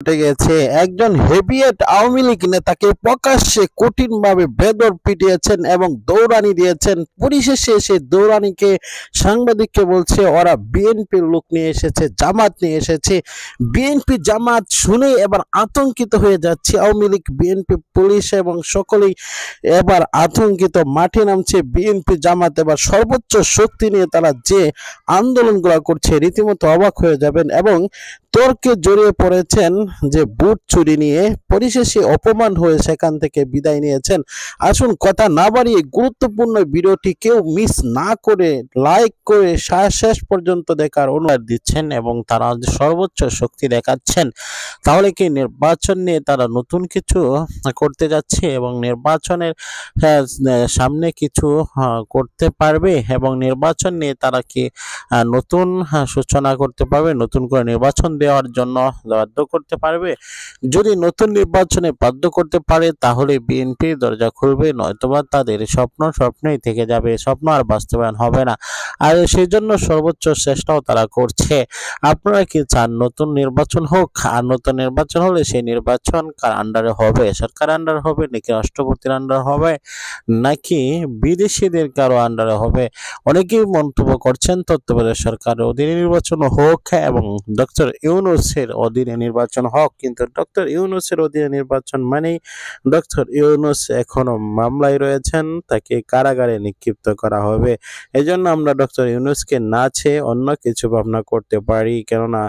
উঠে গেছে। একজন হেভিওয়েট আওয়ামী লীগ নেতাকে প্রকাশ্যে কঠিনভাবে বেদর পিটিয়েছেন এবং দৌড়ানি দিয়েছেন। পরিশেষে সে দৌড়ানিকে সাংবাদিককে বলছে ওরা বিএনপির লোক নিয়ে এসেছে, জামাত নিয়ে এসেছে। বিএনপি জামাত শুনে এবার আতঙ্কিত হয়ে যাচ্ছে। আওয়ামী লীগ, বিএনপি, পুলিশ এবং সকলেই এবার আতঙ্কিত। মাঠে নামছে বিএনপি জামাত। এবার সর্বোচ্চ শক্তি নিয়ে তারা যে আন্দোলনগুলো করছে রীতিমতো অবাক হয়ে যাবেন এবং তর্কে জড়িয়ে পড়েছেন যে বুট চুরি নিয়ে। পরিশেষে অপমান হয়ে সেখান থেকে বিদায় নিয়েছেন। আসুন কথা না বাড়িয়ে গুরুত্বপূর্ণ ভিডিওটি কেউ মিস না করে লাইক করে শেষ পর্যন্ত দেখার অনুরোধ দিচ্ছেন এবং তারা যে সর্বোচ্চ শক্তি দেখাচ্ছেন। তাহলে কি নির্বাচন নিয়ে তারা নতুন কিছু করতে যাচ্ছে এবং নির্বাচনের সামনে কিছু করতে পারবে এবং নির্বাচন নিয়ে তারা কি নতুন সূচনা করতে পারবে, নতুন করে নির্বাচন দেওয়ার জন্য বাধ্য করতে পারবে? যদি নতুন নির্বাচনে বাধ্য করতে পারে তাহলে বিএনপি দরজা খুলবে, নয়তোবা তাদের স্বপ্ন স্বপ্নই থেকে যাবে, স্বপ্ন আর বাস্তবায়ন হবে না। আর সেই জন্য সর্বোচ্চ চেষ্টাও তারা করছে। আপনারা কি চান নতুন নির্বাচন হোক? আর নতুন নির্বাচন হলে সেই নির্বাচন কার আন্ডারে হবে? সরকার আন্ডার হবে নাকি রাষ্ট্রপতির আন্ডার হবে নাকি বিদেশিদের কারো আন্ডারে হবে? অনেকেই মন্তব্য করছেন তত্ত্বাবধায়ক সরকারের অধীনে নির্বাচন হোক এবং ডক্টর ইউনূসের অধীনে নির্বাচন হোক, কিন্তু ডক্টর ইউনূসের অধীনে নির্বাচন মানেই ডক্টর ইউনূস এখনো মামলায় রয়েছেন, তাকে কারাগারে নিক্ষিপ্ত করা হবে। এজন্য আমরা ডক্টর ইউনূসকে না চেয়ে অন্য কিছু ভাবনা করতে পারি, কেননা